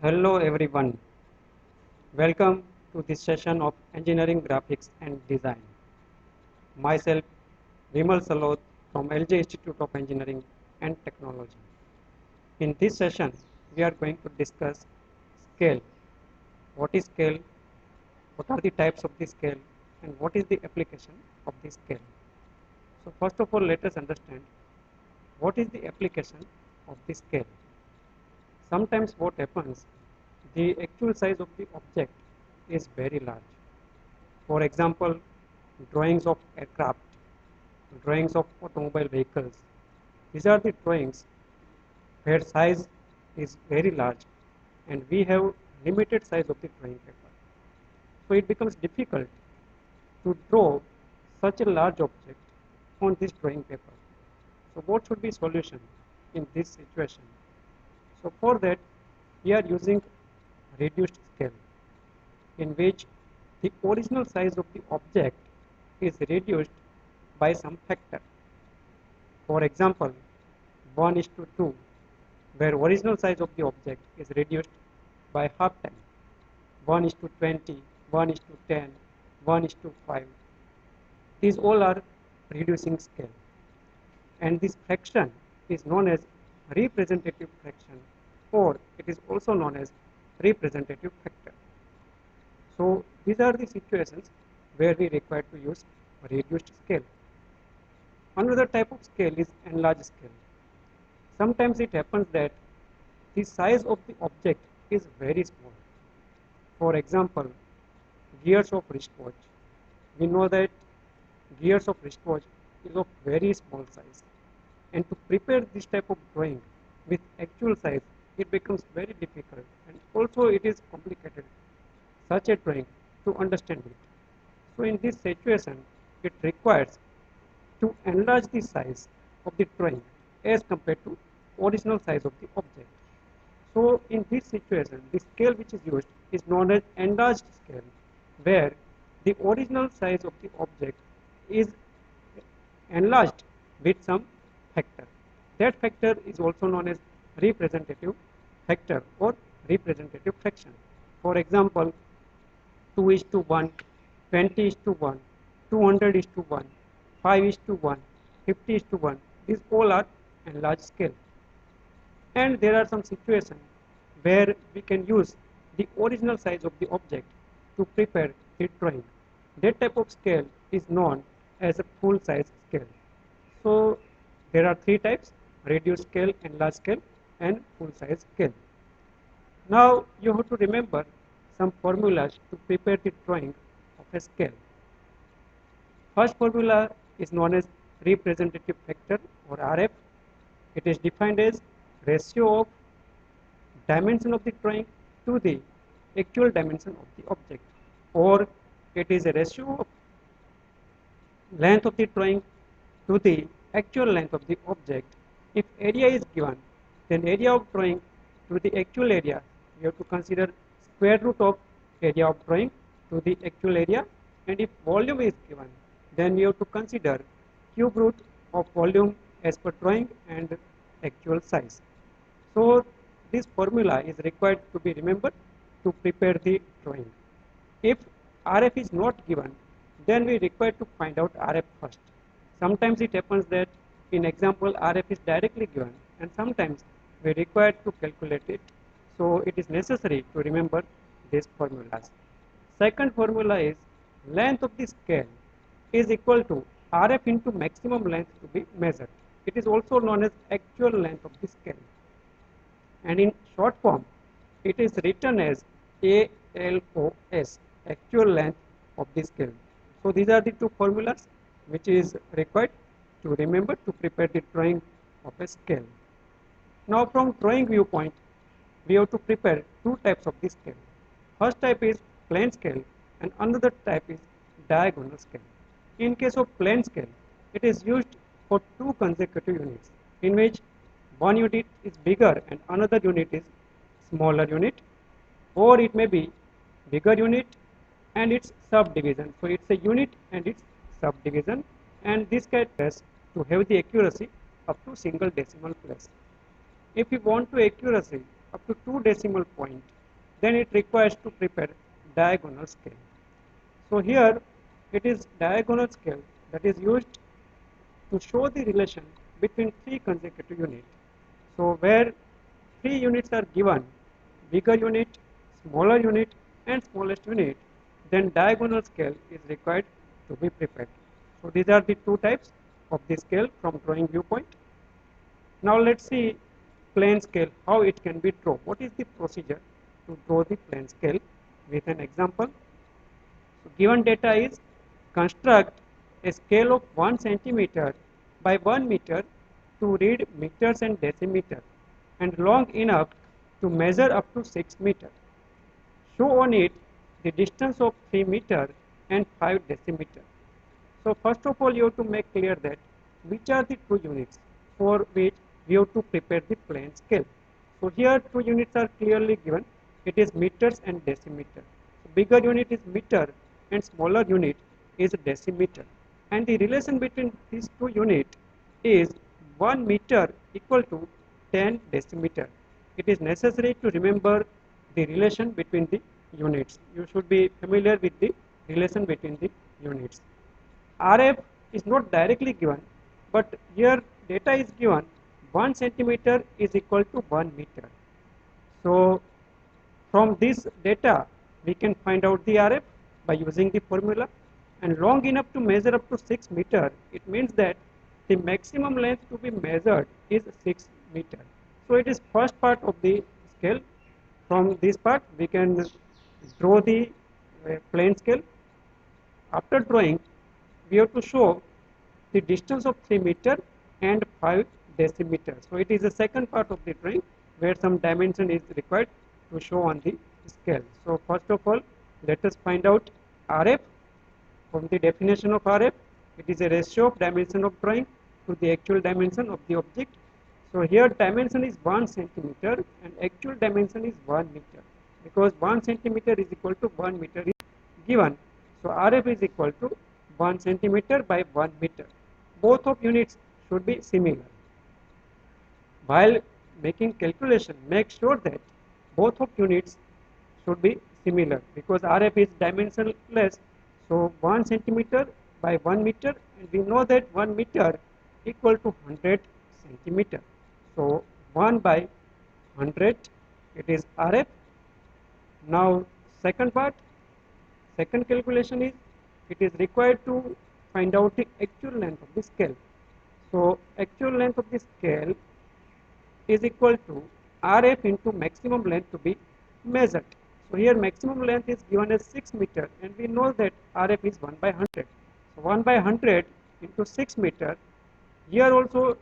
Hello everyone, welcome to this session of Engineering Graphics and Design. Myself Vimal Saloth from LJ Institute of Engineering and Technology. In this session, we are going to discuss scale. What is scale? What are the types of the scale? And what is the application of the scale? So first of all, let us understand what is the application of the scale. Sometimes what happens, the actual size of the object is very large. For example, drawings of aircraft, drawings of automobile vehicles. These are the drawings where size is very large and we have limited size of the drawing paper. So it becomes difficult to draw such a large object on this drawing paper. So what should be solution in this situation? So for that, we are using reduced scale, in which the original size of the object is reduced by some factor. For example, 1:2, where original size of the object is reduced by half time. 1:20, 1:10, 1:5. These all are reducing scale. And this fraction is known as representative fraction, or it is also known as representative factor. So these are the situations where we require to use reduced scale. Another type of scale is enlarged scale. Sometimes it happens that the size of the object is very small. For example, gears of wristwatch. We know that gears of wristwatch is of very small size. And to prepare this type of drawing with actual size, it becomes very difficult, and also it is complicated, such a drawing, to understand it. So in this situation, it requires to enlarge the size of the drawing as compared to original size of the object. So in this situation, the scale which is used is known as enlarged scale, where the original size of the object is enlarged with some factor. That factor is also known as representative factor or representative fraction. For example, 2:1, 20:1, 200:1, 5:1, 50:1. These all are enlarged scale. And there are some situations where we can use the original size of the object to prepare the drawing. That type of scale is known as a full size scale. So there are three types: reduced scale, enlarged scale, and full size scale. Now you have to remember some formulas to prepare the drawing of a scale. First formula is known as representative factor or RF. It is defined as ratio of dimension of the drawing to the actual dimension of the object, or it is a ratio of length of the drawing to the actual length of the object. If area is given, then area of drawing to the actual area, we have to consider square root of area of drawing to the actual area, and if volume is given, then we have to consider cube root of volume as per drawing and actual size. So this formula is required to be remembered to prepare the drawing. If RF is not given, then we require to find out RF first. Sometimes it happens that in example RF is directly given, and sometimes we require to calculate it. So it is necessary to remember these formulas. Second formula is length of the scale is equal to RF into maximum length to be measured. It is also known as actual length of the scale. And in short form, it is written as ALOS, actual length of the scale. So these are the two formulas which is required to remember to prepare the drawing of a scale. Now from drawing viewpoint, we have to prepare two types of the scale. First type is plane scale and another type is diagonal scale. In case of plane scale, it is used for two consecutive units, in which one unit is bigger and another unit is smaller unit, or it may be bigger unit and its subdivision. So it's a unit and its subdivision, and this can test to have the accuracy up to single decimal place. If you want to accuracy up to 2 decimal point, then it requires to prepare diagonal scale. So here it is diagonal scale that is used to show the relation between 3 consecutive units. So where 3 units are given, bigger unit, smaller unit and smallest unit, then diagonal scale is required to be prepared. So these are the 2 types of the scale from drawing viewpoint. Now let's see plane scale, how it can be drawn. What is the procedure to draw the plane scale with an example? So given data is construct a scale of 1 centimeter by 1 meter to read meters and decimeter and long enough to measure up to 6 meter. Show on it the distance of 3 meter and 5 decimeter. So first of all you have to make clear that which are the 2 units for which we have to prepare the plane scale. So here 2 units are clearly given. It is meters and decimeter. So bigger unit is meter and smaller unit is decimeter. And the relation between these 2 units is 1 meter equal to 10 decimeter. It is necessary to remember the relation between the units. You should be familiar with the relation between the units. RF is not directly given, but here data is given 1 centimeter is equal to 1 meter. So from this data we can find out the RF by using the formula, and long enough to measure up to 6 meter, it means that the maximum length to be measured is 6 meter. So it is first part of the scale. From this part we can draw the plane scale. After drawing, we have to show the distance of 3 meter and 5 decimeter. So it is the second part of the drawing where some dimension is required to show on the scale. So first of all, let us find out RF. From the definition of RF, it is a ratio of dimension of drawing to the actual dimension of the object. So here dimension is 1 centimeter and actual dimension is 1 meter, because 1 centimeter is equal to 1 meter is given. So RF is equal to 1 centimeter by 1 meter. Both of units should be similar. While making calculation, make sure that both of units should be similar, because RF is dimensionless. So 1 centimeter by 1 meter, and we know that 1 meter equal to 100 centimeter. So 1 by 100, it is RF. Now second part, second calculation is, it is required to find out the actual length of the scale. So actual length of the scale is equal to RF into maximum length to be measured. So here maximum length is given as 6 meter, and we know that RF is 1 by 100. So 1 by 100 into 6 meter. Here also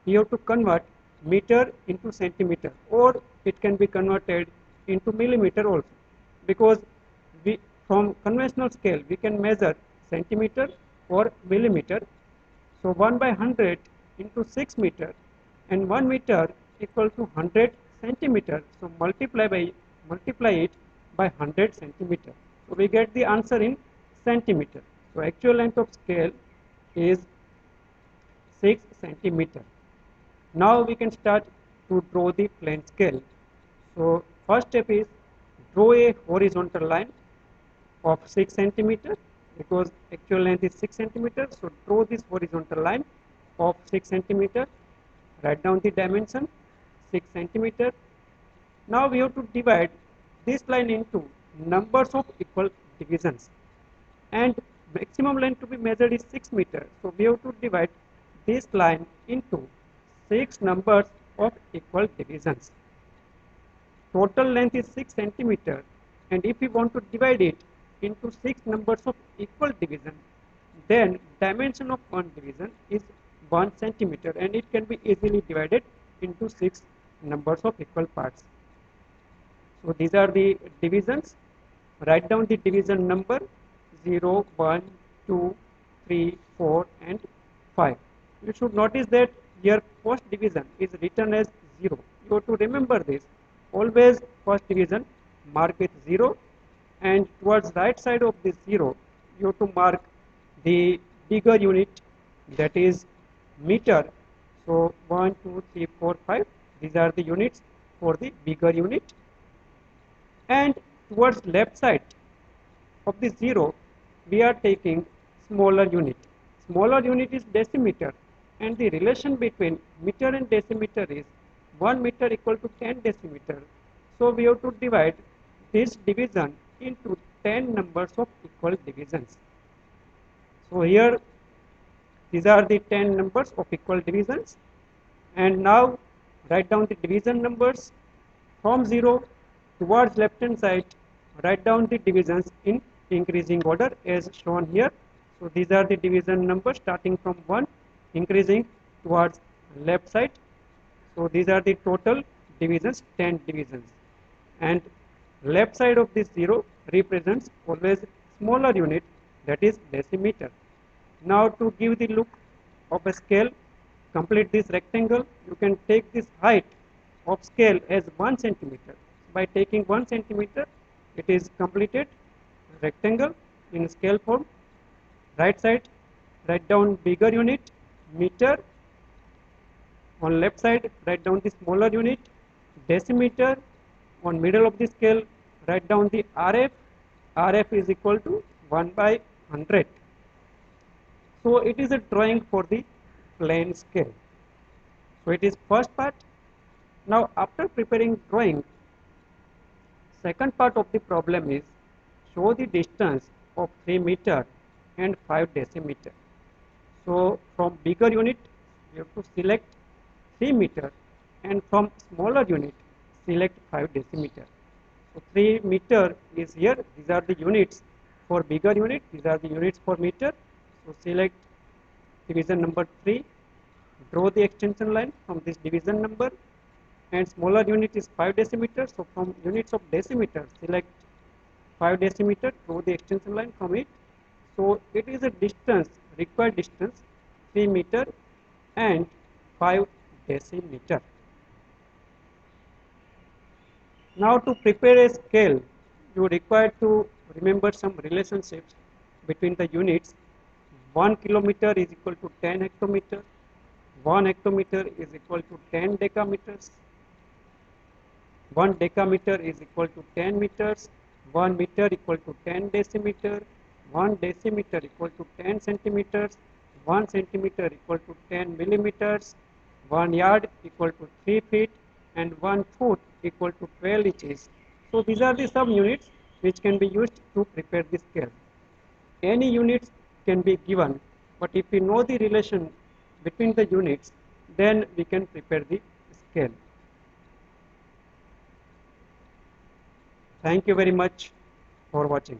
you have to convert meter into centimeter, or it can be converted into millimeter also, because we from conventional scale we can measure centimeter or millimeter. So 1 by 100 into 6 meter, and 1 meter equal to 100 centimeter. So multiply it by 100 centimeter. So we get the answer in centimeter. So actual length of scale is 6 centimeter. Now we can start to draw the plane scale. So first step is draw a horizontal line of 6 centimeter, because actual length is 6 centimeter. So draw this horizontal line of 6 centimeter. Write down the dimension 6 centimeter. Now we have to divide this line into numbers of equal divisions, and maximum length to be measured is 6 meter. So we have to divide this line into 6 numbers of equal divisions. Total length is 6 centimeter, and if we want to divide it into 6 numbers of equal division, then dimension of one division is 1 centimeter, and it can be easily divided into 6 numbers of equal parts. So these are the divisions. Write down the division number 0, 1, 2, 3, 4 and 5. You should notice that here first division is written as 0. You have to remember this. Always first division mark with 0, and towards right side of this 0 you have to mark the bigger unit, that is meter. So 1, 2, 3, 4, 5, these are the units. for the bigger unit, and towards left side of the 0 we are taking smaller unit. Smaller unit is decimeter, and the relation between meter and decimeter is 1 meter equal to 10 decimeter. So we have to divide this division into 10 numbers of equal divisions. So here these are the 10 numbers of equal divisions, and now write down the division numbers from 0 towards left hand side. Write down the divisions in increasing order as shown here. So these are the division numbers starting from 1 increasing towards left side. So these are the total divisions, 10 divisions, and left side of this 0 represents always smaller unit, that is decimeter. Now to give the look of a scale, complete this rectangle, you can take this height of scale as 1 centimeter. By taking 1 centimeter, it is completed rectangle in scale form. Right side, write down bigger unit, meter. On left side, write down the smaller unit, decimeter. On middle of the scale, write down the RF. RF is equal to 1 by 100. So it is a drawing for the plane scale. So it is first part. Now after preparing drawing, second part of the problem is show the distance of 3 meter and 5 decimeter. So from bigger unit you have to select 3 meter, and from smaller unit select 5 decimeter. So 3 meter is here, these are the units for bigger unit, these are the units for meter. So select division number 3, draw the extension line from this division number, and smaller unit is 5 decimeter. So from units of decimeter select 5 decimeter, draw the extension line from it. So it is a distance, required distance 3 meter and 5 decimeter. Now to prepare a scale, you require to remember some relationships between the units. 1 kilometer is equal to 10 hectometer, 1 hectometer is equal to 10 decameters, 1 decameter is equal to 10 meters, 1 meter equal to 10 decimeter, 1 decimeter equal to 10 centimeters, 1 centimeter equal to 10 millimeters, 1 yard equal to 3 feet, and 1 foot equal to 12 inches. So these are the sub units which can be used to prepare the scale. Any units can be given, but if we know the relation between the units, then we can prepare the scale. Thank you very much for watching.